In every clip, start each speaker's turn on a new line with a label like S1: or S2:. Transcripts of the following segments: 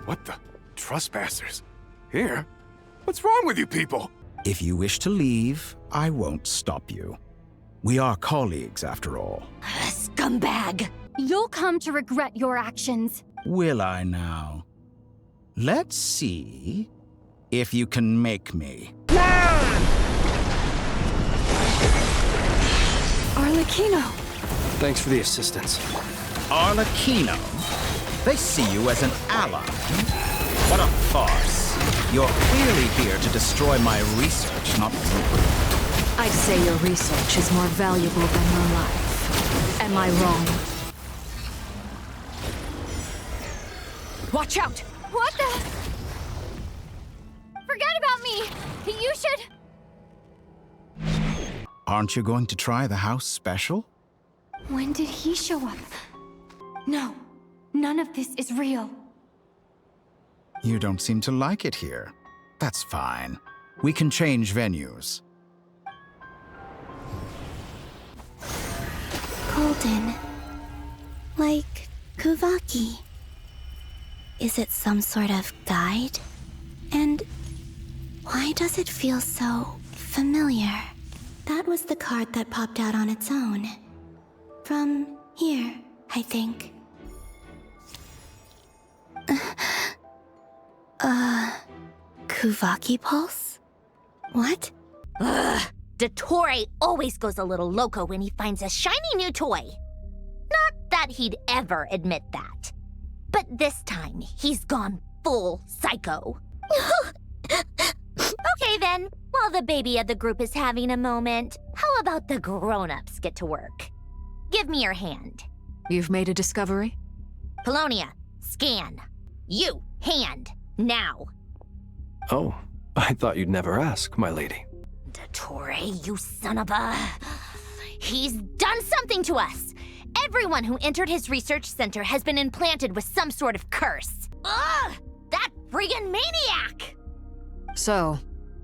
S1: What the? Trespassers? Here? What's wrong with you people?
S2: If you wish to leave, I won't stop you. We are colleagues, after all.
S3: Scumbag!
S4: You'll come to regret your actions.
S2: Will I now? Let's see if you can make me.
S4: Arlecchino!
S5: Thanks for the assistance.
S2: Arlecchino? They see you as an ally. What a farce. You're clearly here to destroy my research, not me.
S3: I'd say your research is more valuable than your life. Am I wrong? Watch out!
S4: What the? Forget about me! You should...
S2: Aren't you going to try the house special?
S4: When did he show up? No, none of this is real.
S2: You don't seem to like it here. That's fine. We can change venues.
S6: Golden. Like Kuvaki. Is it some sort of guide? And why does it feel so familiar? That was the card that popped out on its own. From here, I think. Kuvaki Pulse? What?
S7: Ugh, Dottore always goes a little loco when he finds a shiny new toy. Not that he'd ever admit that. But this time, he's gone full psycho. Okay then, while the baby of the group is having a moment, how about the grown-ups get to work? Give me your hand.
S3: You've made a discovery?
S7: Polonia, scan. You, hand, now.
S5: Oh, I thought you'd never ask, my lady.
S7: Dottore, you son of a... He's done something to us! Everyone who entered his research center has been implanted with some sort of curse. Ugh! That friggin' maniac!
S3: So,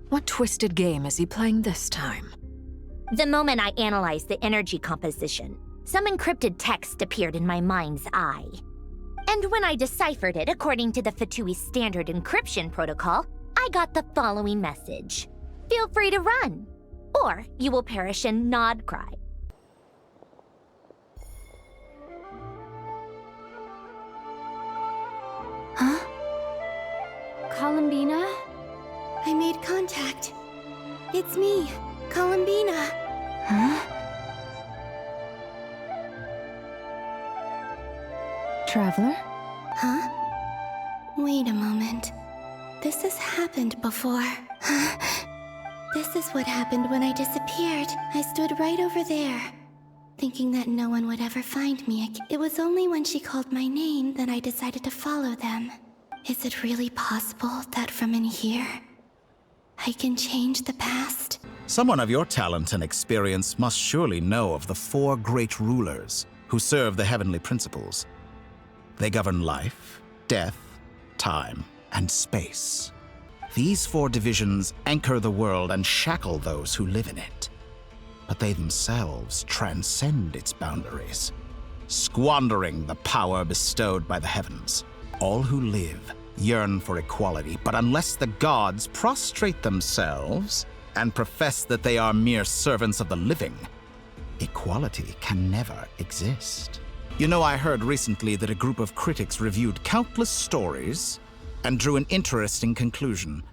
S3: what twisted game is he playing this time?
S7: The moment I analyzed the energy composition, some encrypted text appeared in my mind's eye. And when I deciphered it according to the Fatui standard encryption protocol, I got the following message. Feel free to run, or you will perish in nod krai.
S6: Huh?
S4: Columbina?
S6: I made contact. It's me, Columbina.
S4: Huh? Traveler?
S6: Huh? Wait a moment. This has happened before. This is what happened when I disappeared. I stood right over there, thinking that no one would ever find me. It was only when she called my name that I decided to follow them. Is it really possible that from in here, I can change the past?
S2: Someone of your talent and experience must surely know of the 4 great rulers who serve the heavenly principles. They govern life, death, time, and space. These 4 divisions anchor the world and shackle those who live in it. But they themselves transcend its boundaries, squandering the power bestowed by the heavens. All who live yearn for equality, but unless the gods prostrate themselves and profess that they are mere servants of the living, equality can never exist. You know, I heard recently that a group of critics reviewed countless stories and drew an interesting conclusion.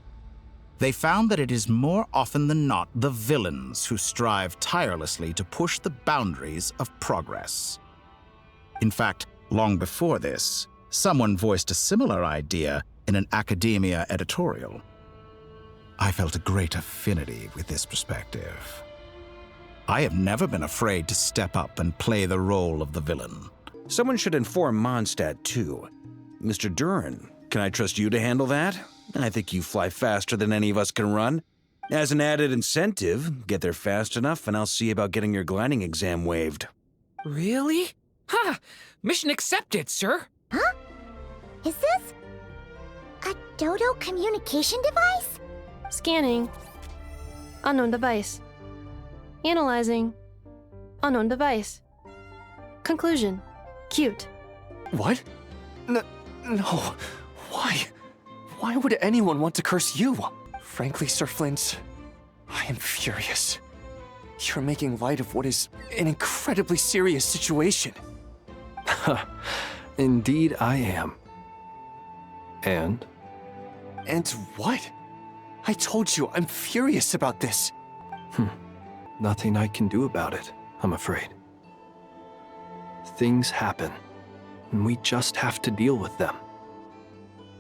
S2: They found that it is more often than not the villains who strive tirelessly to push the boundaries of progress. In fact, long before this, someone voiced a similar idea in an academia editorial. I felt a great affinity with this perspective. I have never been afraid to step up and play the role of the villain.
S8: Someone should inform Mondstadt, too. Mr. Duran, can I trust you to handle that? I think you fly faster than any of us can run. As an added incentive, get there fast enough and I'll see about getting your gliding exam waived.
S9: Really? Ha! Mission accepted, sir.
S7: Huh? Is this a Dodo communication device?
S10: Scanning. Unknown device. Analyzing. Unknown device. Conclusion. Cute.
S5: What? No. What? Why? Why would anyone want to curse you? Frankly, Sir Flint, I am furious. You're making light of what is an incredibly serious situation. Indeed I am. And? And what? I told you, I'm furious about this. Nothing I can do about it, I'm afraid. Things happen, and we just have to deal with them.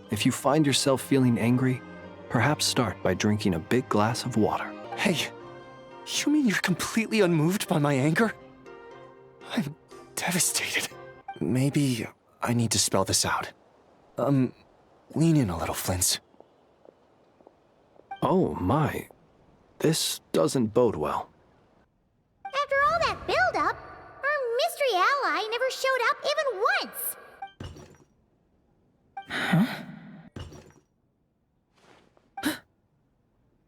S5: If you find yourself feeling angry, perhaps start by drinking a big glass of water. Hey, you mean you're completely unmoved by my anger? I'm devastated. Maybe I need to spell this out. Lean in a little, Flint. Oh my, this doesn't bode well.
S7: After all that build-up, our mystery ally never showed up even once.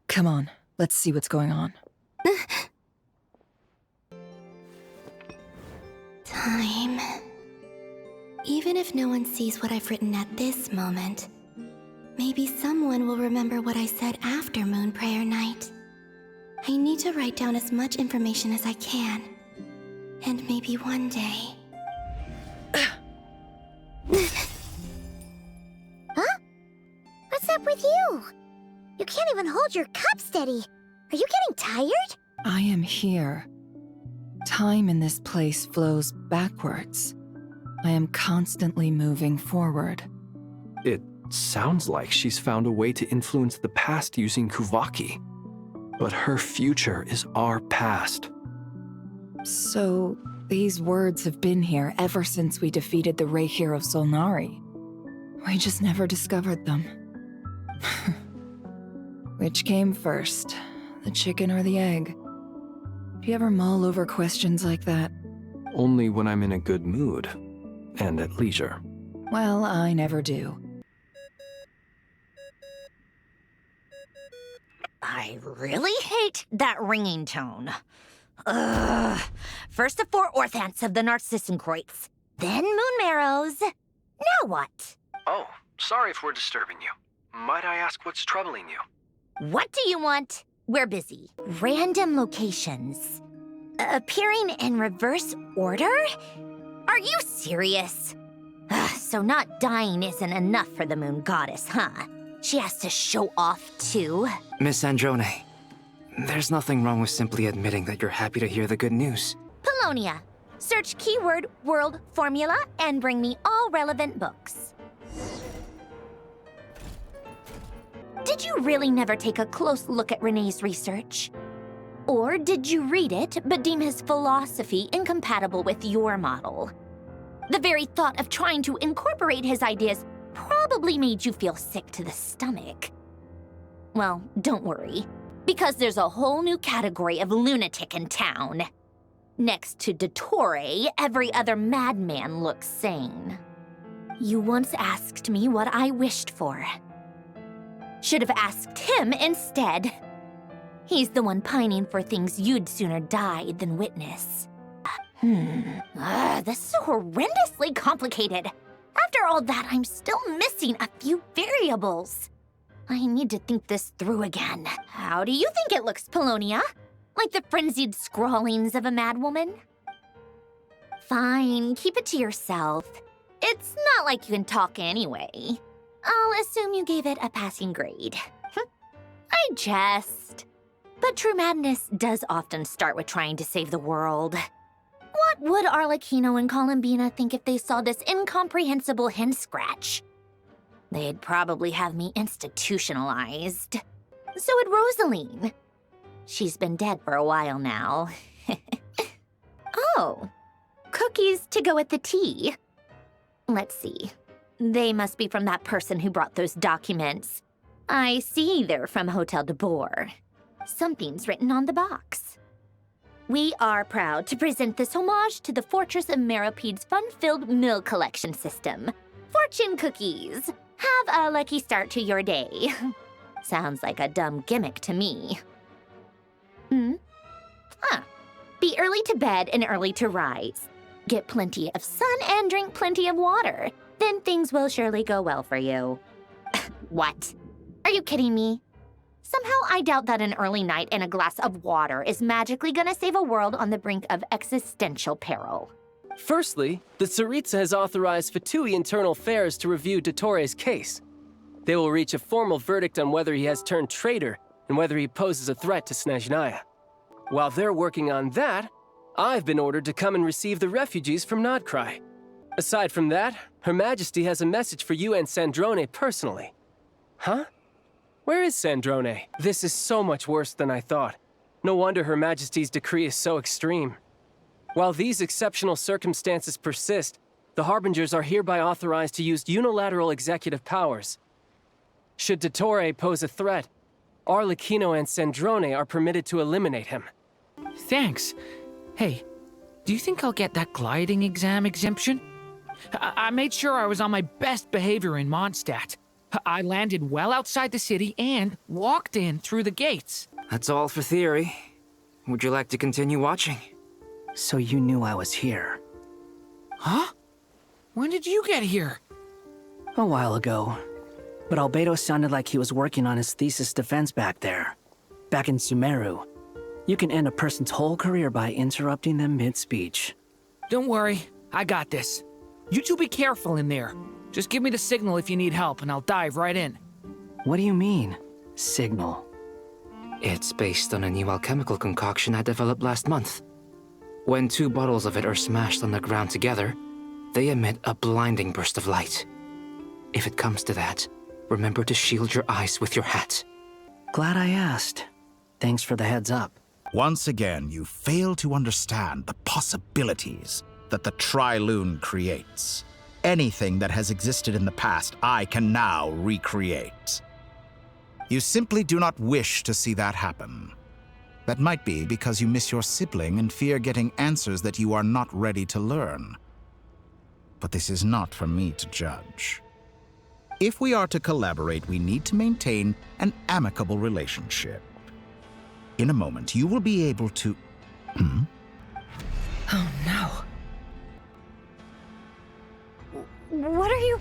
S11: Come on, let's see what's going on.
S6: Time. Even if no one sees what I've written at this moment, maybe someone will remember what I said after Moon Prayer Night. I need to write down as much information as I can. And maybe one day...
S7: Huh? What's up with you? You can't even hold your cup steady. Are you getting tired?
S11: I am here. Time in this place flows backwards. I am constantly moving forward.
S5: It sounds like she's found a way to influence the past using Kuvaki. But her future is our past.
S11: So, these words have been here ever since we defeated the Ray hero Solnari. We just never discovered them. Which came first, the chicken or the egg? Do you ever mull over questions like that?
S5: Only when I'm in a good mood, and at leisure.
S11: Well, I never do.
S7: I really hate that ringing tone. Ugh. First the 4 Orthants of the Narcissenkreuz, then Moon Marrows. Now what?
S5: Oh, sorry if we're disturbing you. Might I ask what's troubling you?
S7: What do you want? We're busy. Random locations. Appearing in reverse order? Are you serious? So not dying isn't enough for the Moon Goddess, huh? She has to show off, too?
S12: Miss Androne, there's nothing wrong with simply admitting that you're happy to hear the good news.
S7: Polonia. Search keyword world formula and bring me all relevant books. Did you really never take a close look at Renee's research? Or did you read it but deem his philosophy incompatible with your model? The very thought of trying to incorporate his ideas probably made you feel sick to the stomach. Well, don't worry, because there's a whole new category of lunatic in town. Next to Dottore, every other madman looks sane. You once asked me what I wished for. Should have asked him instead. He's the one pining for things you'd sooner die than witness. This is horrendously complicated. After all that, I'm still missing a few variables. I need to think this through again. How do you think it looks, Polonia? Like the frenzied scrawlings of a madwoman? Fine, keep it to yourself. It's not like you can talk anyway. I'll assume you gave it a passing grade. I jest. But true madness does often start with trying to save the world. What would Arlecchino and Columbina think if they saw this incomprehensible hen scratch? They'd probably have me institutionalized. So would Rosaline. She's been dead for a while now. Oh, cookies to go with the tea. Let's see. They must be from that person who brought those documents. I see they're from Hotel de Boer. Something's written on the box. We are proud to present this homage to the Fortress of Meropede's fun-filled mill collection system. Fortune cookies. Have a lucky start to your day. Sounds like a dumb gimmick to me. Be early to bed and early to rise. Get plenty of sun and drink plenty of water. Then things will surely go well for you. What? Are you kidding me? Somehow I doubt that an early night and a glass of water is magically gonna save a world on the brink of existential peril.
S13: Firstly, the Tsaritsa has authorized Fatui Internal Affairs to review Dottore's case. They will reach a formal verdict on whether he has turned traitor and whether he poses a threat to Snezhnaya. While they're working on that, I've been ordered to come and receive the refugees from Krai. Aside from that, Her Majesty has a message for you and Sandrone personally. Huh? Where is Sandrone? This is so much worse than I thought. No wonder Her Majesty's decree is so extreme. While these exceptional circumstances persist, the Harbingers are hereby authorized to use unilateral executive powers. Should Dottore pose a threat, Arlecchino and Sandrone are permitted to eliminate him.
S9: Thanks. Hey, do you think I'll get that gliding exam exemption? I made sure I was on my best behavior in Mondstadt. I landed well outside the city and walked in through the gates.
S12: That's all for theory. Would you like to continue watching?
S14: So you knew I was here.
S9: Huh? When did you get here?
S14: A while ago. But Albedo sounded like he was working on his thesis defense back there. Back in Sumeru. You can end a person's whole career by interrupting them mid-speech.
S9: Don't worry, I got this. You two be careful in there. Just give me the signal if you need help and I'll dive right in.
S14: What do you mean, signal?
S12: It's based on a new alchemical concoction I developed last month. When 2 bottles of it are smashed on the ground together, they emit a blinding burst of light. If it comes to that, remember to shield your eyes with your hat.
S14: Glad I asked. Thanks for the heads up.
S2: Once again, you fail to understand the possibilities that the Tri-Lune creates. Anything that has existed in the past, I can now recreate. You simply do not wish to see that happen. That might be because you miss your sibling and fear getting answers that you are not ready to learn. But this is not for me to judge. If we are to collaborate, we need to maintain an amicable relationship. In a moment, you will be able to...
S3: Oh no.
S4: What are you...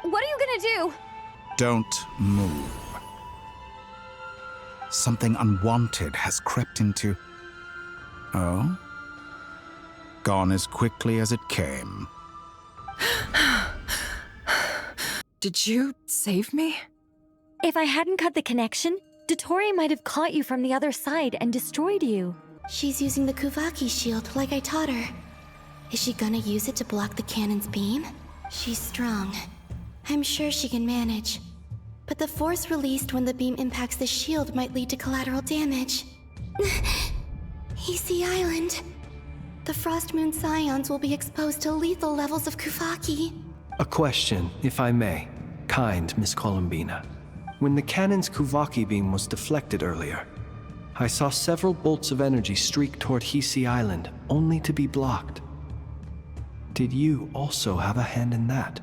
S4: What are you gonna do?
S2: Don't move. Something unwanted has crept into... Oh? Gone as quickly as it came.
S3: Did you save me?
S4: If I hadn't cut the connection, Dottore might have caught you from the other side and destroyed you.
S6: She's using the Kuvaki shield like I taught her. Is she gonna use it to block the cannon's beam? She's strong. I'm sure she can manage. But the force released when the beam impacts the shield might lead to collateral damage. EC Island. The Frost Moon Scions will be exposed to lethal levels of Kuvaki.
S5: A question, if I may. Kind Miss Columbina. When the cannon's Kuvaki beam was deflected earlier, I saw several bolts of energy streak toward Hisi Island, only to be blocked. Did you also have a hand in that?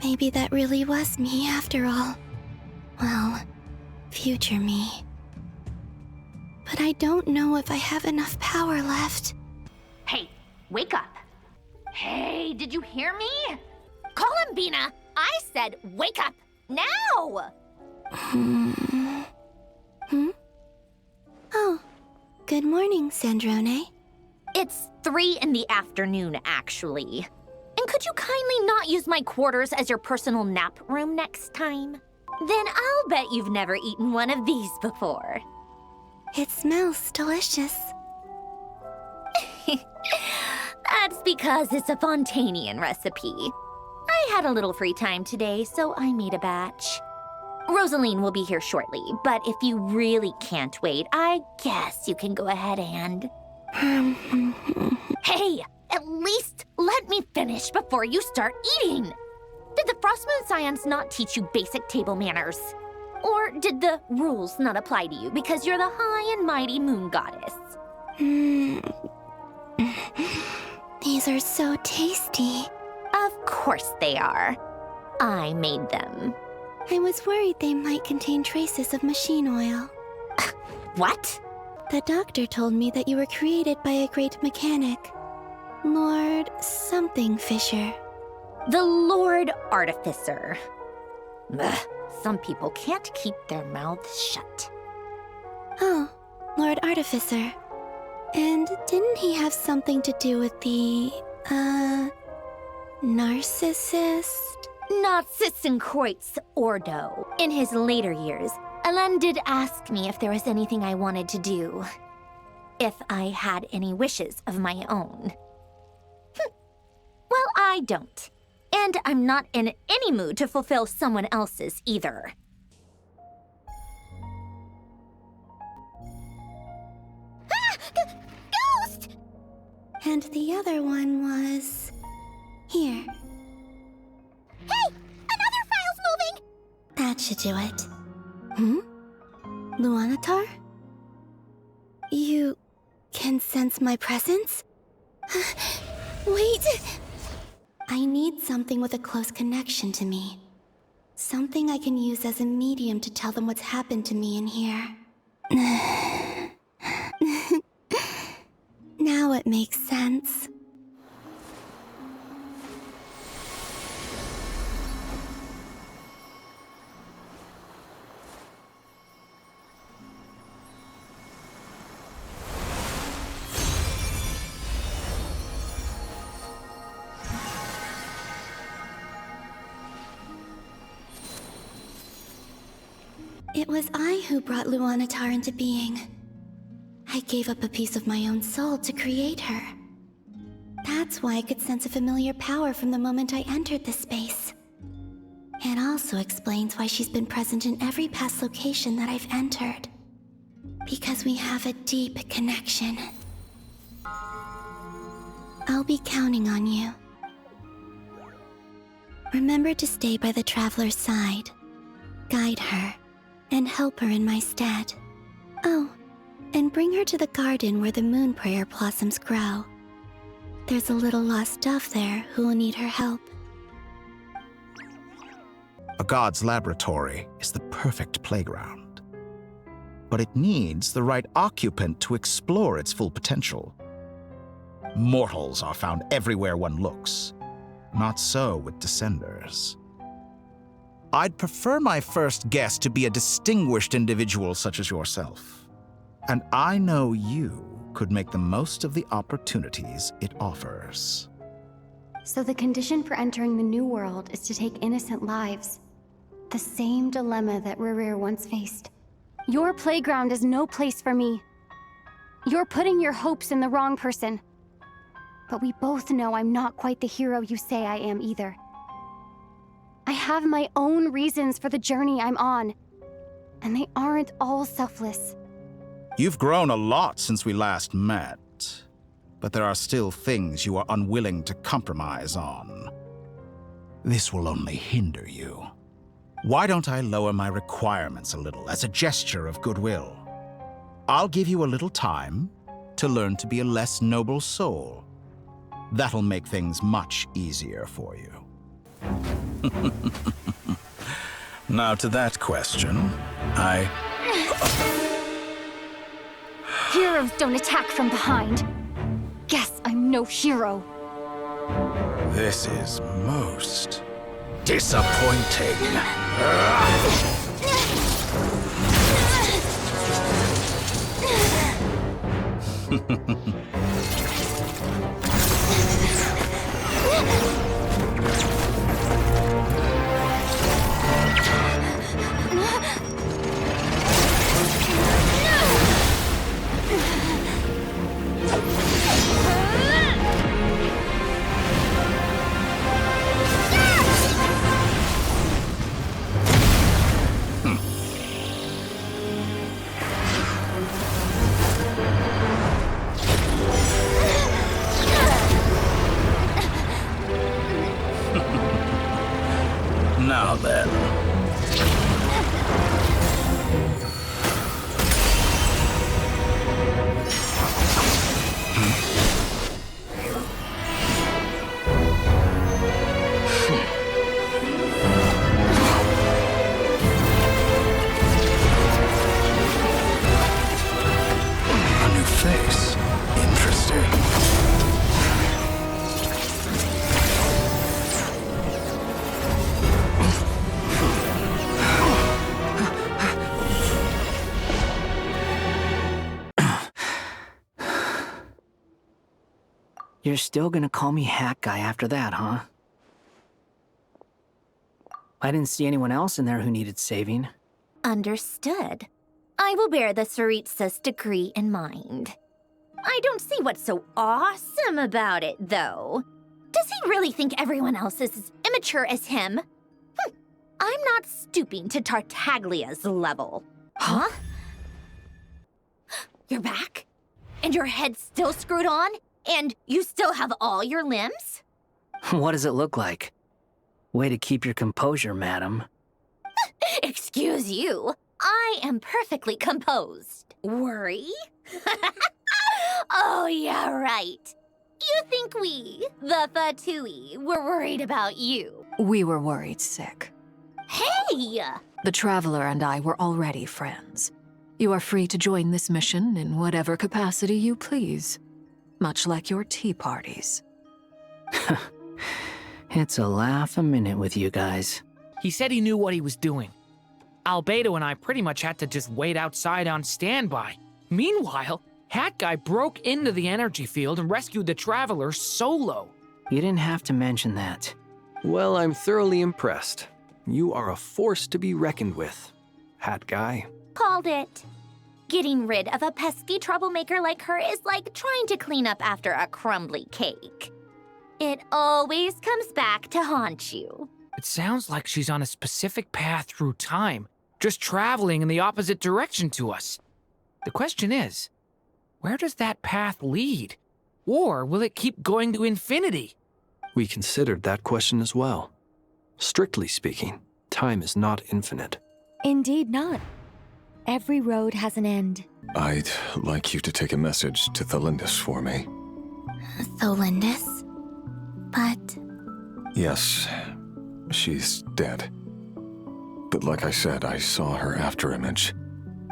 S6: Maybe that really was me after all. Well, future me. But I don't know if I have enough power left.
S7: Hey, wake up. Hey, did you hear me? Columbina, I said wake up now!
S6: Oh, good morning, Sandrone.
S7: It's 3 in the afternoon, actually. And could you kindly not use my quarters as your personal nap room next time? Then I'll bet you've never eaten one of these before.
S6: It smells delicious.
S7: That's because it's a Fontanian recipe. I had a little free time today, so I made a batch. Rosaline will be here shortly, but if you really can't wait, I guess you can go ahead and... Hey, at least let me finish before you start eating! Did the Frost Moon Scions not teach you basic table manners? Or did the rules not apply to you because you're the high and mighty moon goddess?
S6: These are so tasty.
S7: Of course they are. I made them.
S6: I was worried they might contain traces of machine oil.
S7: What?
S6: The doctor told me that you were created by a great mechanic. Lord something, Fisher?
S7: The Lord Artificer. Ugh, some people can't keep their mouths shut.
S6: Oh, Lord Artificer. And didn't he have something to do with the, narcissist?
S7: Not Sitzenkreuz Ordo. In his later years, Alan did ask me if there was anything I wanted to do. If I had any wishes of my own. Well, I don't. And I'm not in any mood to fulfill someone else's either. Ah! Ghost!
S6: And the other one was... here.
S7: Hey! Another file's moving!
S6: That should do it. Hmm? Luanatar? You can sense my presence? Wait! I need something with a close connection to me. Something I can use as a medium to tell them what's happened to me in here. Now it makes sense. It was I who brought Luanatar into being. I gave up a piece of my own soul to create her. That's why I could sense a familiar power from the moment I entered this space. It also explains why she's been present in every past location that I've entered. Because we have a deep connection. I'll be counting on you. Remember to stay by the Traveler's side. Guide her. And help her in my stead. Oh, and bring her to the garden where the moon prayer blossoms grow. There's a little lost dove there who will need her help.
S2: A god's laboratory is the perfect playground. But it needs the right occupant to explore its full potential. Mortals are found everywhere one looks. Not so with Descenders. I'd prefer my first guest to be a distinguished individual such as yourself. And I know you could make the most of the opportunities it offers.
S4: So the condition for entering the new world is to take innocent lives. The same dilemma that Rerir once faced. Your playground is no place for me. You're putting your hopes in the wrong person. But we both know I'm not quite the hero you say I am either. I have my own reasons for the journey I'm on, and they aren't all selfless.
S2: You've grown a lot since we last met, but there are still things you are unwilling to compromise on. This will only hinder you. Why don't I lower my requirements a little as a gesture of goodwill? I'll give you a little time to learn to be a less noble soul. That'll make things much easier for you. Now to that question,
S4: Heroes don't attack from behind. Guess I'm no hero.
S2: This is most disappointing. Now then. A new face. Interesting.
S14: You're still gonna call me Hat Guy after that, huh? I didn't see anyone else in there who needed saving.
S7: Understood. I will bear the Tsaritsa's decree in mind. I don't see what's so awesome about it, though. Does he really think everyone else is as immature as him? I'm not stooping to Tartaglia's level. Huh? You're back? And your head's still screwed on? And you still have all your limbs?
S14: What does it look like? Way to keep your composure, madam.
S7: Excuse you. I am perfectly composed. Worry? Oh, yeah, right. You think we, the Fatui, were worried about you?
S3: We were worried sick.
S7: Hey!
S3: The Traveler and I were already friends. You are free to join this mission in whatever capacity you please. Much like your tea parties.
S14: It's a laugh a minute with you guys.
S9: He said he knew what he was doing. Albedo and I pretty much had to just wait outside on standby. Meanwhile, Hat Guy broke into the energy field and rescued the Traveler solo.
S14: You didn't have to mention that.
S5: Well, I'm thoroughly impressed. You are a force to be reckoned with, Hat Guy.
S7: Called it. Getting rid of a pesky troublemaker like her is like trying to clean up after a crumbly cake. It always comes back to haunt you.
S9: It sounds like she's on a specific path through time, just traveling in the opposite direction to us. The question is, where does that path lead? Or will it keep going to infinity?
S5: We considered that question as well. Strictly speaking, time is not infinite.
S15: Indeed not. Every road has an end.
S1: I'd like you to take a message to Thalindis for me.
S6: Tholindis? But...
S1: Yes, she's dead. But like I said, I saw her afterimage.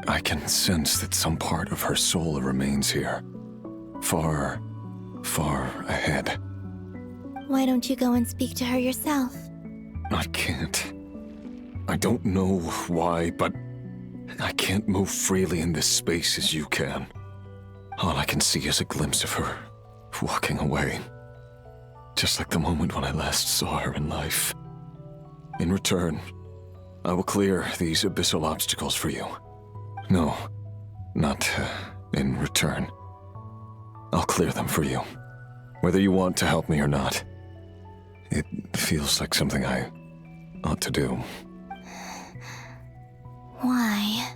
S1: I can sense that some part of her soul remains here. Far, far ahead.
S6: Why don't you go and speak to her yourself?
S1: I can't. I don't know why, but I can't move freely in this space as you can. All I can see is a glimpse of her walking away. Just like the moment when I last saw her in life. In return, I will clear these abyssal obstacles for you. No, not in return. I'll clear them for you. Whether you want to help me or not. It feels like something I ought to do.
S6: Why?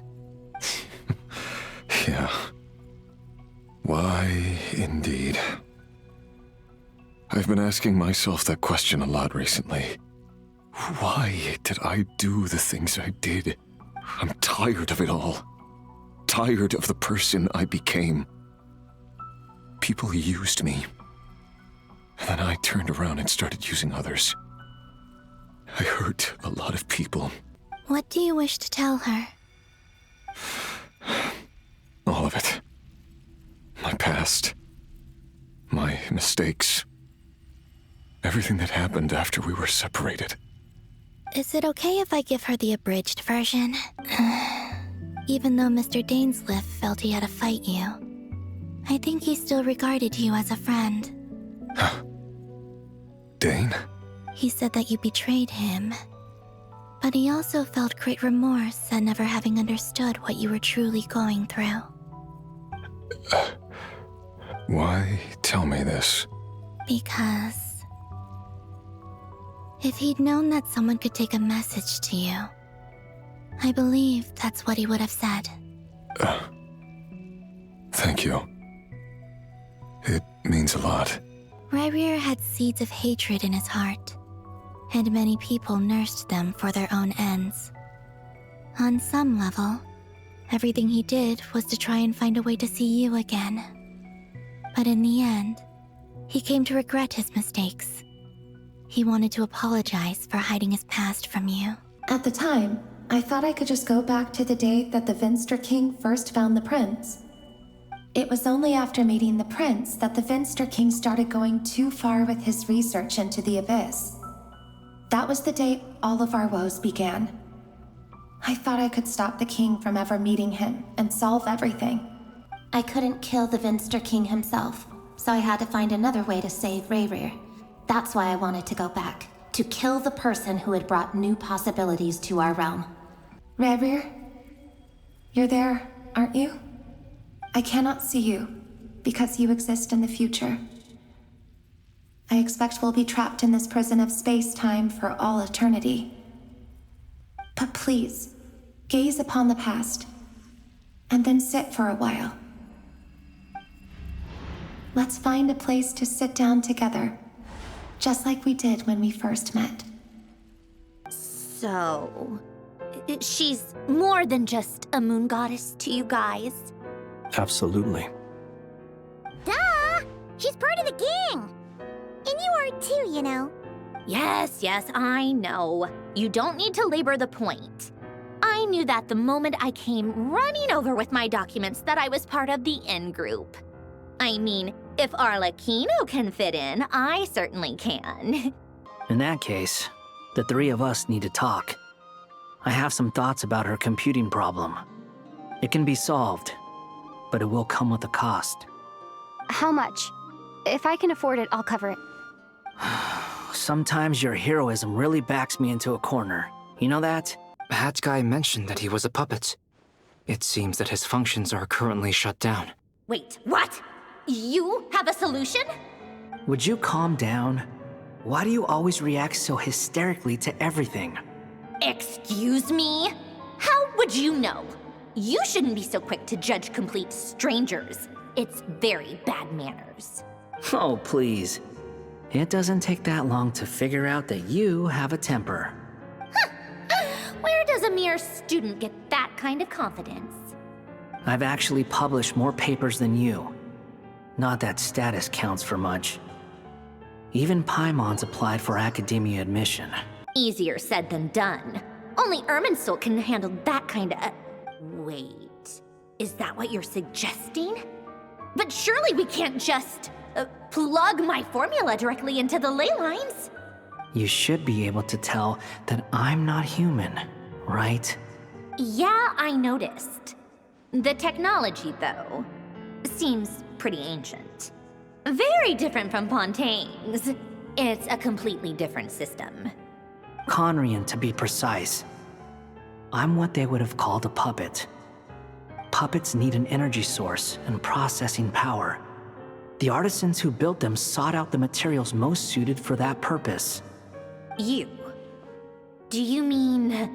S1: Yeah. Why, indeed. I've been asking myself that question a lot recently. Why did I do the things I did? I'm tired of it all. Tired of the person I became. People used me. And then I turned around and started using others. I hurt a lot of people.
S6: What do you wish to tell her?
S1: All of it. My past. My mistakes. Everything that happened after we were separated.
S6: Is it okay if I give her the abridged version? Even though Mr. Dainsliff felt he had to fight you, I think he still regarded you as a friend.
S1: Dane?
S6: He said that you betrayed him. But he also felt great remorse at never having understood what you were truly going through.
S1: Why tell me this?
S6: Because... if he'd known that someone could take a message to you, I believe that's what he would have said.
S1: Thank you. It means a lot.
S6: Ryrir had seeds of hatred in his heart, and many people nursed them for their own ends. On some level, everything he did was to try and find a way to see you again. But in the end, he came to regret his mistakes. He wanted to apologize for hiding his past from you.
S16: At the time, I thought I could just go back to the day that the Vinster King first found the prince. It was only after meeting the prince that the Vinster King started going too far with his research into the abyss. That was the day all of our woes began. I thought I could stop the king from ever meeting him and solve everything.
S4: I couldn't kill the Vinster King himself,
S16: so I had to find another way to save Rayrir. That's why I wanted to go back, to kill the person who had brought new possibilities to our realm. Rayrir? You're there, aren't you? I cannot see you, because you exist in the future. I expect we'll be trapped in this prison of space-time for all eternity. But please, gaze upon the past, and then sit for a while. Let's find a place to sit down together, just like we did when we first met.
S7: So, she's more than just a moon goddess to you guys?
S5: Absolutely.
S17: Duh! She's part of the gang! And you are too, you know.
S7: Yes, I know. You don't need to labor the point. I knew that the moment I came running over with my documents that I was part of the in-group. I mean, if Arlecchino can fit in, I certainly can.
S14: In that case, the three of us need to talk. I have some thoughts about her computing problem. It can be solved, but it will come with a cost.
S4: How much? If I can afford it, I'll cover it.
S14: Sometimes your heroism really backs me into a corner. You know that?
S12: Hat Guy mentioned that he was a puppet. It seems that his functions are currently shut down.
S7: Wait, what? You have a solution?
S14: Would you calm down? Why do you always react so hysterically to everything?
S7: Excuse me? How would you know? You shouldn't be so quick to judge complete strangers. It's very bad manners.
S14: Oh, please. It doesn't take that long to figure out that you have a temper.
S7: Where does a mere student get that kind of confidence?
S14: I've actually published more papers than you. Not that status counts for much. Even Paimon's applied for academia admission.
S7: Easier said than done. Only Irminsul can handle that kind of... Wait, is that what you're suggesting? But surely we can't just... plug my formula directly into the ley lines.
S14: You should be able to tell that I'm not human, right?
S7: Yeah, I noticed. The technology, though, seems pretty ancient. Very different from Fontaine's. It's a completely different system.
S14: Conrian, to be precise. I'm what they would have called a puppet. Puppets need an energy source and processing power. The artisans who built them sought out the materials most suited for that purpose.
S7: You? Do you mean...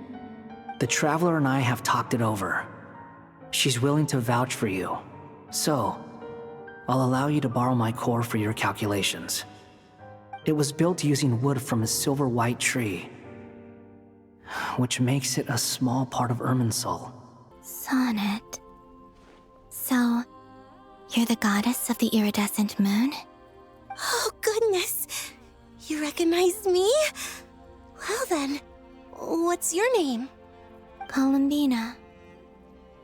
S14: The Traveler and I have talked it over. She's willing to vouch for you. So, I'll allow you to borrow my core for your calculations. It was built using wood from a silver white tree, which makes it a small part of Irminsul.
S6: Sonnet. So, you're the goddess of the iridescent moon?
S17: Oh, goodness. You recognize me? Well then, what's your name?
S6: Columbina.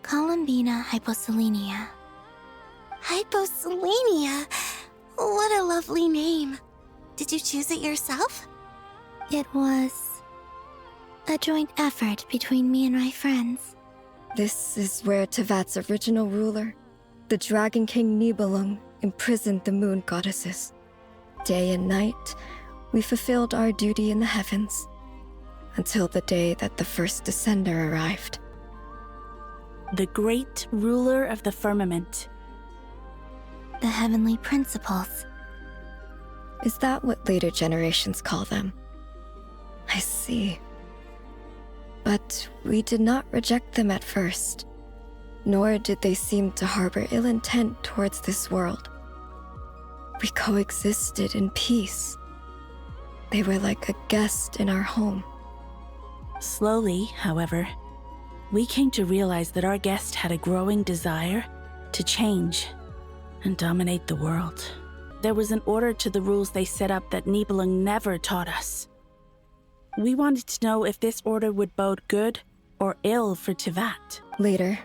S6: Columbina Hyposelenia.
S17: Hyposelenia? What a lovely name. Did you choose it yourself?
S6: It was a joint effort between me and my friends.
S18: This is where Tevat's original ruler, the Dragon King Nibelung, imprisoned the moon goddesses. Day and night, we fulfilled our duty in the heavens, until the day that the first Descender arrived.
S19: The great ruler of the firmament.
S6: The heavenly principles.
S18: Is that what later generations call them? I see. But we did not reject them at first, nor did they seem to harbor ill intent towards this world. We coexisted in peace. They were like a guest in our home.
S19: Slowly, however, we came to realize that our guest had a growing desire to change and dominate the world. There was an order to the rules they set up that Nibelung never taught us. We wanted to know if this order would bode good or ill for Tevat.
S18: Later,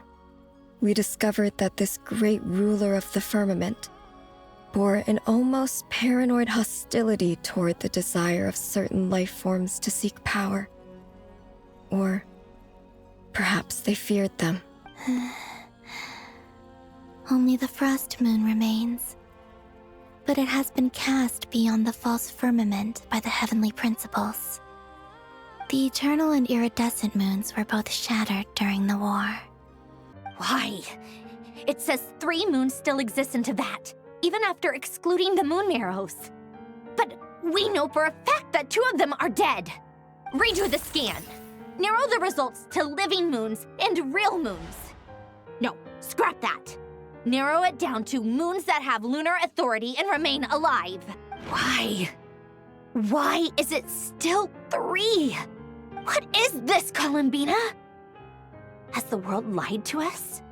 S18: we discovered that this great ruler of the firmament bore an almost paranoid hostility toward the desire of certain life forms to seek power. Or perhaps they feared them.
S6: Only the frost moon remains. but it has been cast beyond the false firmament by the heavenly principles. The eternal and iridescent moons were both shattered during the war.
S7: Why? It says 3 moons still exist into that, even after excluding the moon marrows. But we know for a fact that 2 of them are dead. Redo the scan. Narrow the results to living moons and real moons. No, scrap that. Narrow it down to moons that have lunar authority and remain alive. Why? Why is it still 3? What is this, Columbina? Has the world lied to us?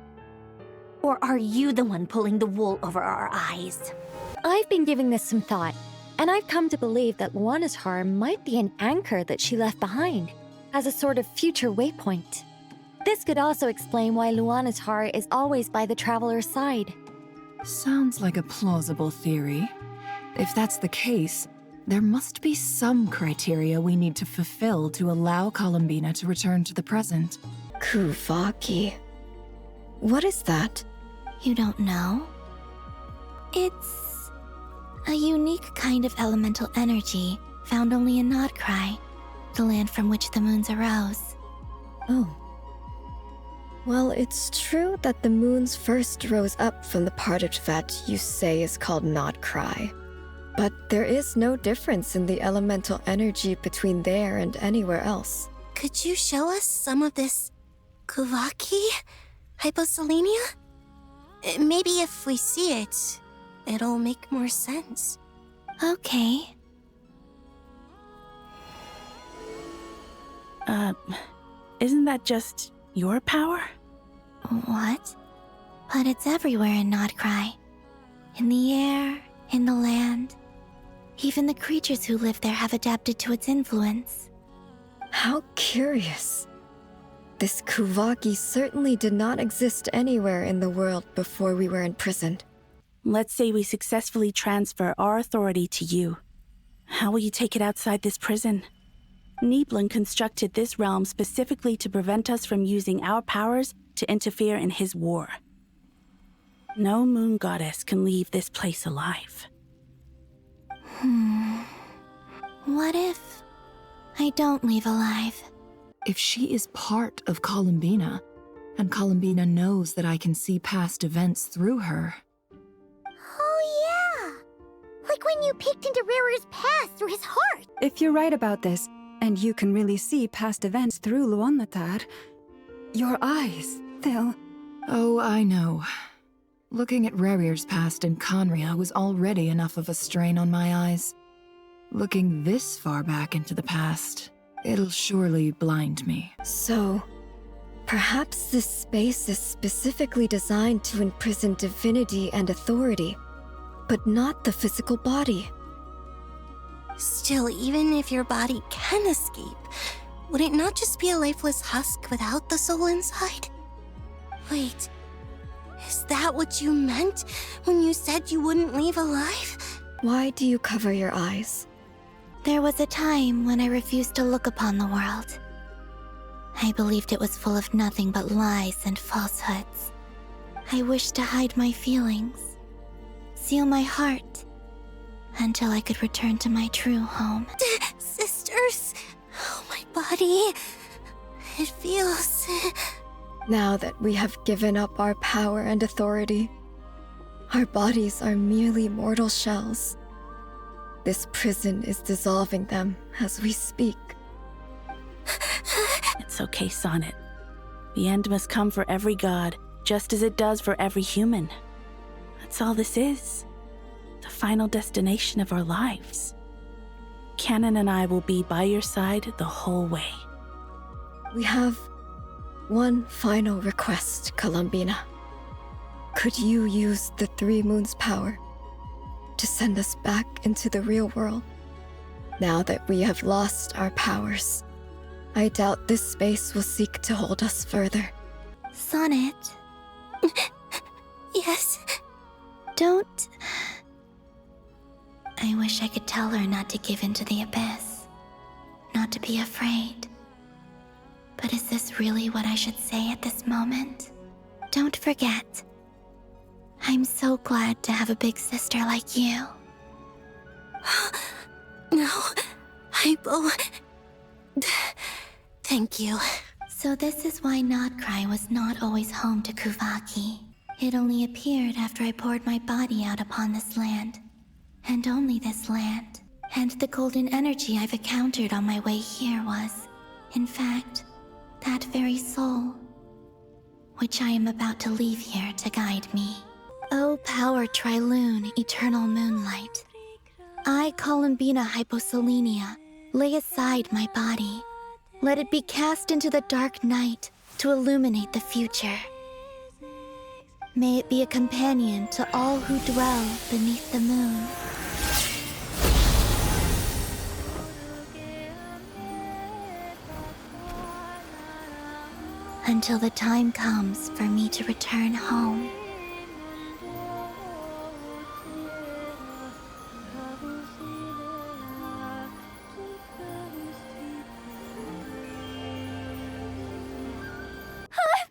S7: Or are you the one pulling the wool over our eyes?
S15: I've been giving this some thought, and I've come to believe that Luana's harm might be an anchor that she left behind, as a sort of future waypoint. This could also explain why Luana's heart is always by the traveler's side.
S11: Sounds like a plausible theory. If that's the case, there must be some criteria we need to fulfill to allow Columbina to return to the present.
S18: Kuvaki. What is that?
S6: You don't know? It's a unique kind of elemental energy found only in Krai, the land from which the moons arose.
S18: Oh. Well, it's true that the moons first rose up from the part of Tibet you say is called Krai. But there is no difference in the elemental energy between there and anywhere else.
S6: Could you show us some of this Kuvaki hyposelenia? Maybe if we see it, it'll make more sense. Okay.
S19: Isn't that just your power?
S6: What? But it's everywhere in Krai. In the air, in the land. Even the creatures who live there have adapted to its influence.
S18: How curious. This Kuvaki certainly did not exist anywhere in the world before we were imprisoned.
S19: Let's say we successfully transfer our authority to you. How will you take it outside this prison? Niblin constructed this realm specifically to prevent us from using our powers to interfere in his war. No moon goddess can leave this place alive.
S6: What if I don't leave alive?
S11: If she is part of Columbina, and Columbina knows that I can see past events through her.
S17: Oh yeah! Like when you peeked into Riri's past through his heart!
S20: If you're right about this, and you can really see past events through Luonatar, your eyes, they'll...
S11: Oh, I know. Looking at Rerir's past in Conria was already enough of a strain on my eyes. Looking this far back into the past, it'll surely blind me.
S18: So, perhaps this space is specifically designed to imprison divinity and authority, but not the physical body.
S6: Still, even if your body can escape, would it not just be a lifeless husk without the soul inside? Wait, is that what you meant when you said you wouldn't leave alive?
S18: Why do you cover your eyes?
S6: There was a time when I refused to look upon the world. I believed it was full of nothing but lies and falsehoods. I wished to hide my feelings, seal my heart, until I could return to my true home. Sisters, oh, my body, it feels...
S18: Now that we have given up our power and authority, our bodies are merely mortal shells. This prison is dissolving them as we speak.
S19: It's okay, Sonnet. The end must come for every god, just as it does for every human. That's all this is. The final destination of our lives. Canon and I will be by your side the whole way.
S18: We have one final request, Columbina. Could you use the 3 moons' power to send us back into the real world? Now that we have lost our powers, I doubt this space will seek to hold us further.
S6: Sonnet. Yes. Don't... I wish I could tell her not to give in to the abyss. Not to be afraid. But is this really what I should say at this moment? Don't forget. I'm so glad to have a big sister like you. No, Hypo. Thank you. So this is why Krai was not always home to Kuvaki. It only appeared after I poured my body out upon this land. And only this land. And the golden energy I've encountered on my way here was, in fact, that very soul, which I am about to leave here to guide me. O power Trilune, eternal moonlight. I, Columbina Hyposolenia, lay aside my body. Let it be cast into the dark night to illuminate the future. May it be a companion to all who dwell beneath the moon. Until the time comes for me to return home.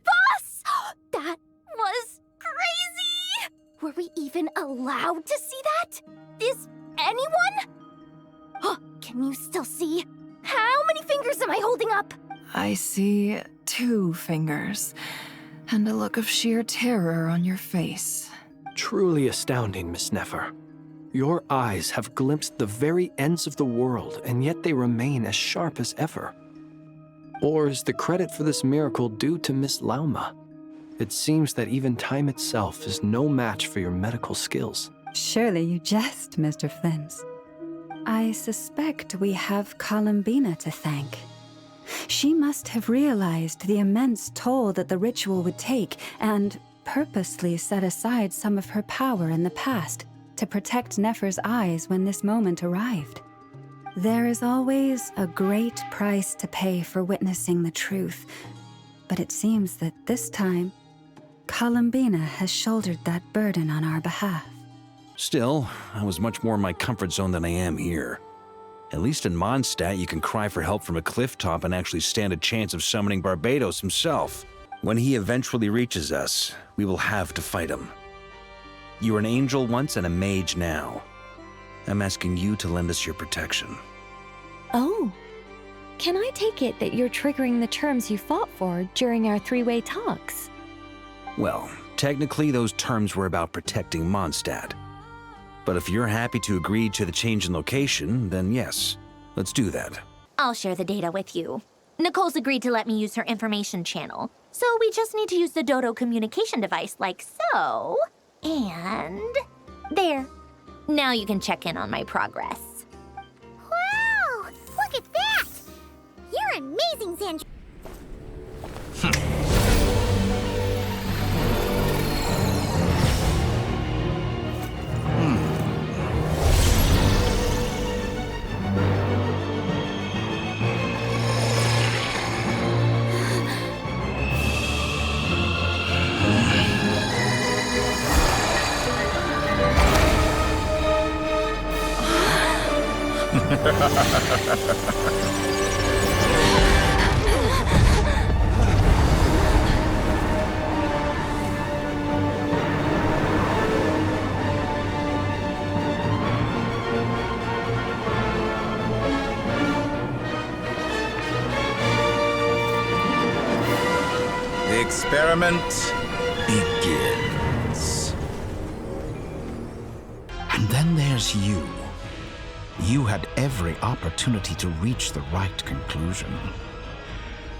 S17: Boss! That was crazy! Were we even allowed to see that? Is anyone? Can you still see? How many fingers am I holding up?
S11: I see 2 fingers, and a look of sheer terror on your face.
S5: Truly astounding, Miss Nefer. Your eyes have glimpsed the very ends of the world, and yet they remain as sharp as ever. Or is the credit for this miracle due to Miss Lauma? It seems that even time itself is no match for your medical skills.
S20: Surely you jest, Mr. Flins. I suspect we have Columbina to thank. She must have realized the immense toll that the ritual would take and purposely set aside some of her power in the past to protect Nefer's eyes when this moment arrived. There is always a great price to pay for witnessing the truth, but it seems that this time, Columbina has shouldered that burden on our behalf.
S8: Still, I was much more in my comfort zone than I am here. At least in Mondstadt, you can cry for help from a cliff top and actually stand a chance of summoning Barbados himself. When he eventually reaches us, we will have to fight him. You were an angel once and a mage now. I'm asking you to lend us your protection.
S15: Oh. Can I take it that you're triggering the terms you fought for during our 3-way talks?
S8: Well, technically those terms were about protecting Mondstadt. But if you're happy to agree to the change in location, then yes, let's do that.
S7: I'll share the data with you. Nicole's agreed to let me use her information channel, so we just need to use the Dodo communication device like so. And there. Now you can check in on my progress.
S17: Wow! Look at that! You're amazing, Sandra.
S2: The experiment begins. And then there's you. You had every opportunity to reach the right conclusion.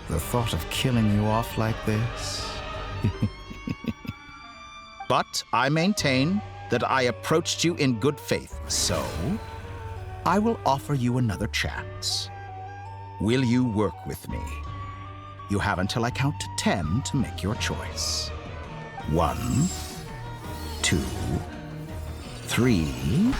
S2: The thought of killing you off like this? But I maintain that I approached you in good faith, so I will offer you another chance. Will you work with me? You have until I count to 10 to make your choice. 1, 2, 3...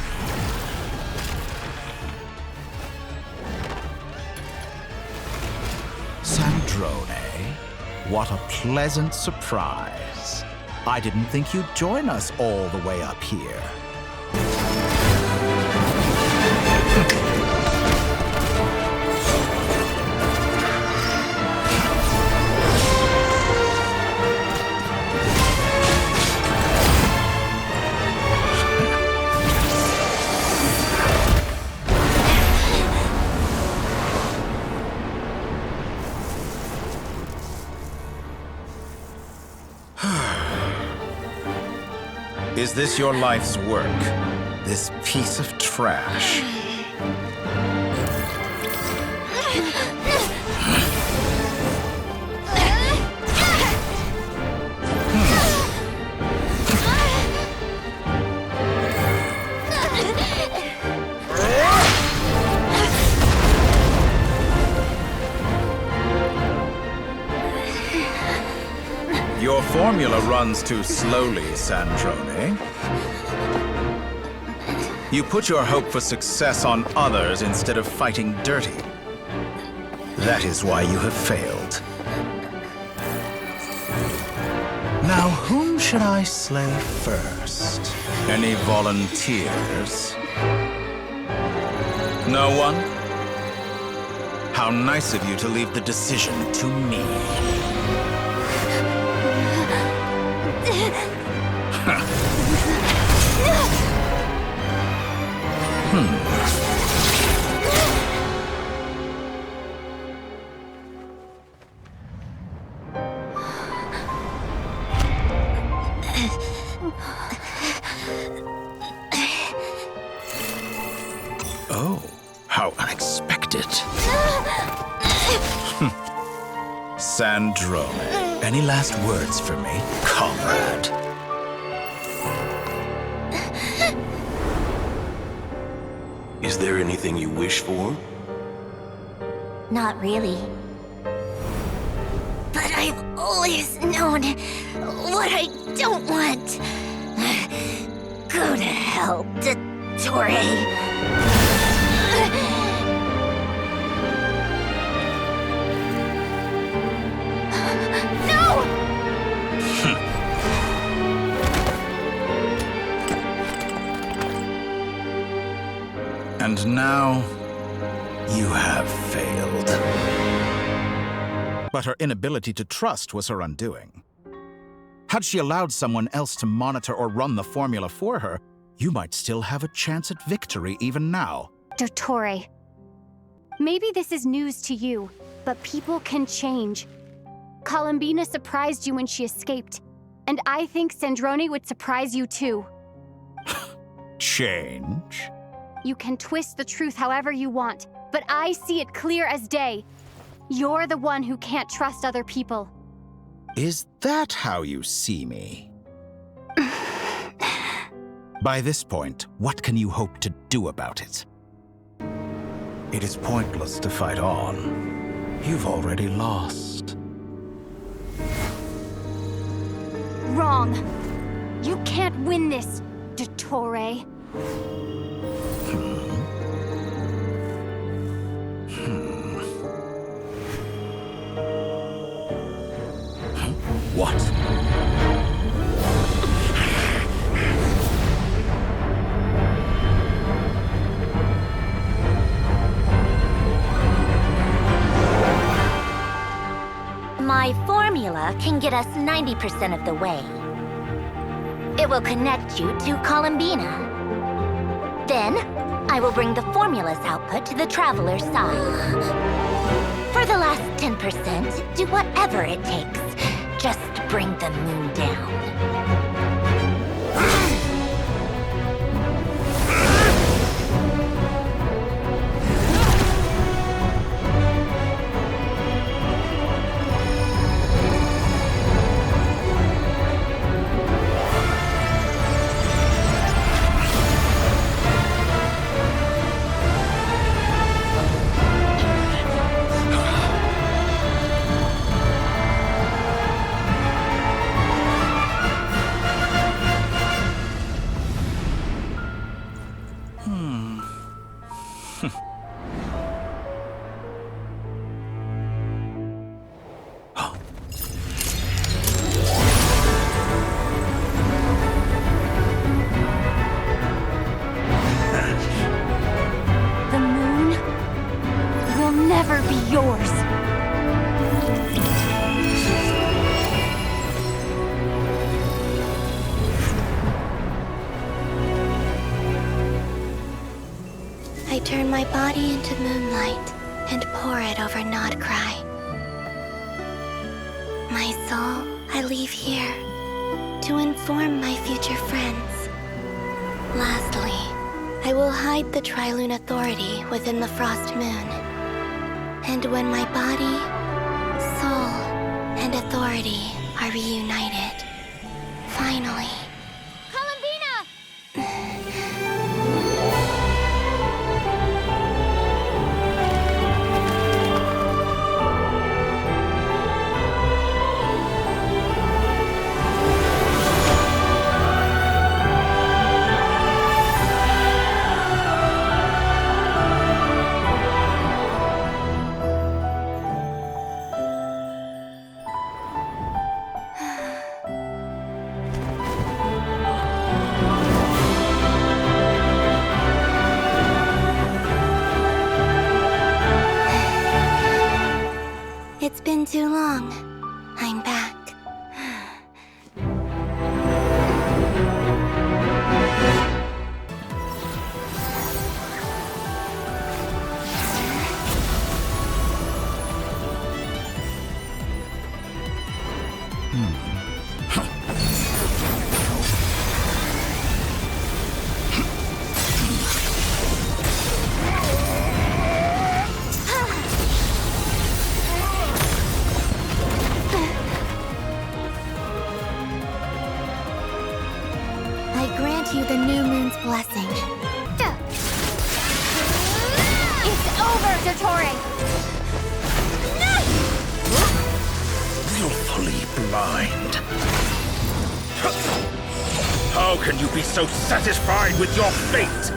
S2: Sandrone, what a pleasant surprise. I didn't think you'd join us all the way up here. Is this your life's work? This piece of trash? Your formula runs too slowly, Sandrone. You put your hope for success on others instead of fighting dirty. That is why you have failed. Now, whom should I slay first? Any volunteers? No one? How nice of you to leave the decision to me. Oh, how unexpected. Sandrone, any last words for me, comrade?
S21: Is there anything you wish for?
S7: Not really. But I've always known what I don't want. Go to hell, Dottore.
S2: And now, you have failed. But her inability to trust was her undoing. Had she allowed someone else to monitor or run the formula for her, you might still have a chance at victory even now.
S4: Dottore, maybe this is news to you, but people can change. Columbina surprised you when she escaped, and I think Sandrone would surprise you too.
S2: Change?
S4: You can twist the truth however you want, but I see it clear as day. You're the one who can't trust other people.
S2: Is that how you see me? By this point, what can you hope to do about it? It is pointless to fight on. You've already lost.
S4: Wrong. You can't win this, Dottore.
S2: What?
S7: My formula can get us 90% of the way. It will connect you to Columbina. Then, I will bring the formula's output to the Traveler's side. For the last 10%, do whatever it takes. Just bring the moon down.
S4: Never be yours.
S6: I turn my body into moonlight and pour it over Nod Krai. My soul I leave here to inform my future friends. Lastly, I will hide the Trilune Authority within the Frost Moon. And when my body, soul, and authority are reunited, finally... It's been too long. I'm back. I grant you the new moon's blessing.
S17: It's over, Dottore!
S10: Willfully blind. How can you be so satisfied with your fate?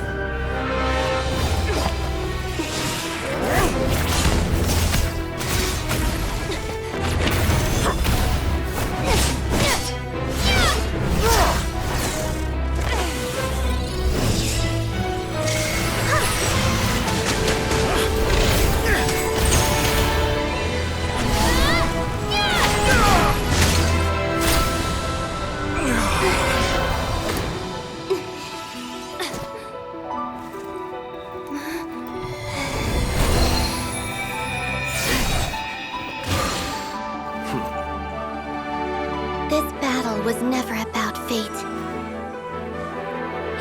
S6: This battle was never about fate.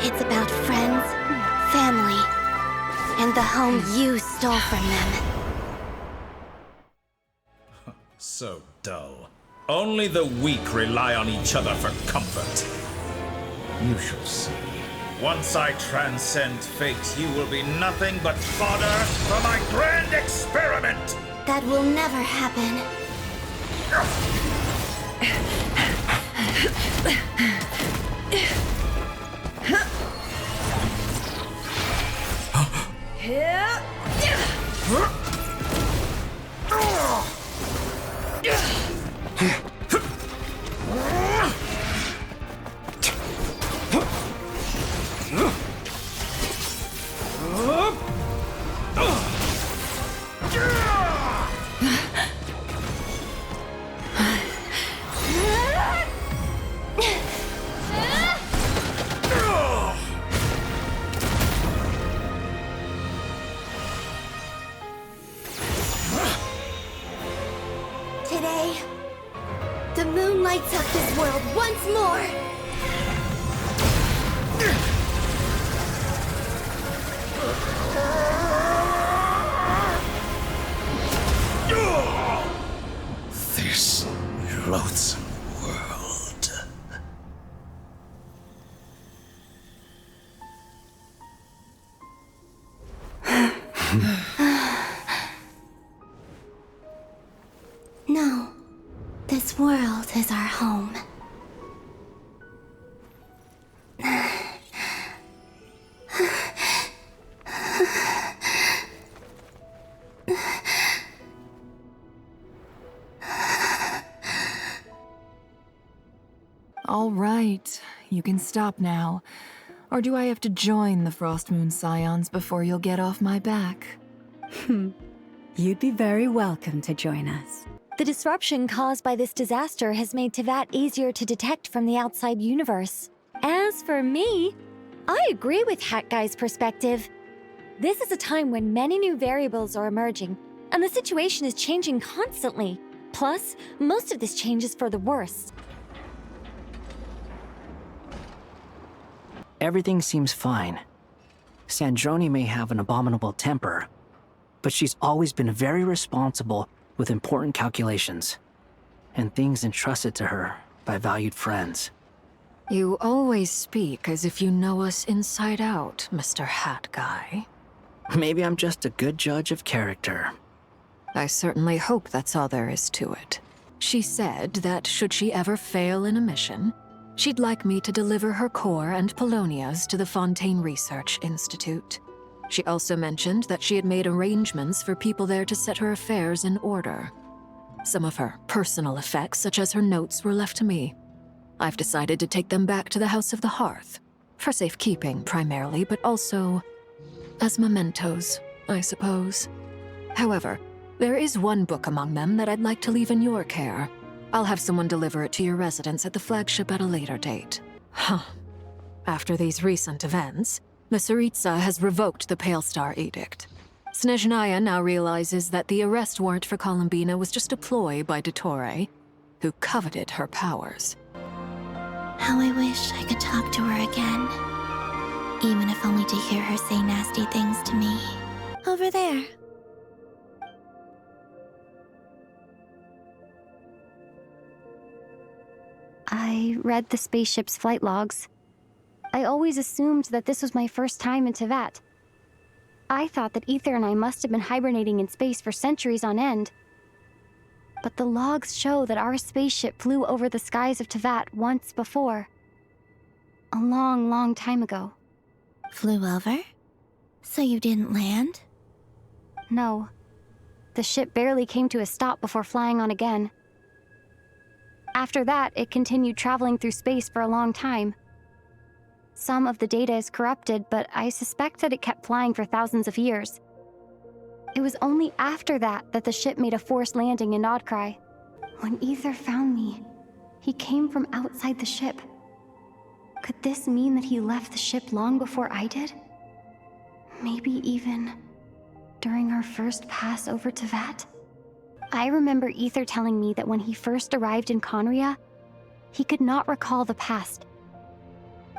S6: It's about friends, family, and the home you stole from them.
S10: So dull. Only the weak rely on each other for comfort. You shall see. Once I transcend fate, you will be nothing but fodder for my grand experiment!
S6: That will never happen. Today, the moon lights up this world once more!
S10: This loathsome world.
S6: No, this world is our home.
S11: All right, you can stop now. Or do I have to join the Frost Moon Scions before you'll get off my back?
S20: You'd be very welcome to join us.
S15: The disruption caused by this disaster has made Teyvat easier to detect from the outside universe. As for me, I agree with Hat Guy's perspective. This is a time when many new variables are emerging, and the situation is changing constantly. Plus, most of this change is for the worse.
S14: everything seems fine. Sandrone may have an abominable temper, but she's always been very responsible with important calculations and things entrusted to her by valued friends.
S3: You always speak as if you know us inside out, Mr. Hat Guy.
S14: Maybe I'm just a good judge of character.
S3: I certainly hope that's all there is to it. She said that should she ever fail in a mission, she'd like me to deliver her core and Polonia's to the Fontaine Research Institute. She also mentioned that she had made arrangements for people there to set her affairs in order. Some of her personal effects, such as her notes, were left to me. I've decided to take them back to the House of the Hearth, for safekeeping primarily, but also as mementos, I suppose. However, there is one book among them that I'd like to leave in your care. I'll have someone deliver it to your residence at the flagship at a later date. Huh. After these recent events, the Tsaritsa has revoked the Pale Star Edict. Snezhnaya now realizes that the arrest warrant for Columbina was just a ploy by Dottore, who coveted her powers.
S6: How I wish I could talk to her again. Even if only to hear her say nasty things to me. Over there.
S4: I read the spaceship's flight logs. I always assumed that this was my first time in Teyvat. I thought that Ether and I must have been hibernating in space for centuries on end. But the logs show that our spaceship flew over the skies of Teyvat once before. A long, long time ago.
S6: Flew over? So you didn't land?
S4: No. The ship barely came to a stop before flying on again. After that, it continued traveling through space for a long time. Some of the data is corrupted, but I suspect that it kept flying for thousands of years. It was only after that that the ship made a forced landing in Krai. When Ether found me, he came from outside the ship. Could this mean that he left the ship long before I did? Maybe even during our first pass over Teyvat? I remember Ether telling me that when he first arrived in Conria, he could not recall the past.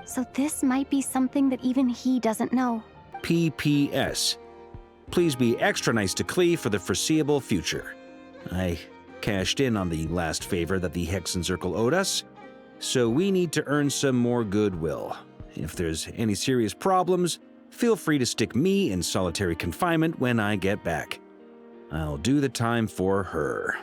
S4: So this might be something that even he doesn't know.
S8: PPS. Please be extra nice to Klee for the foreseeable future. I cashed in on the last favor that the Hexen Circle owed us, so we need to earn some more goodwill. If there's any serious problems, feel free to stick me in solitary confinement when I get back. I'll do the time for her.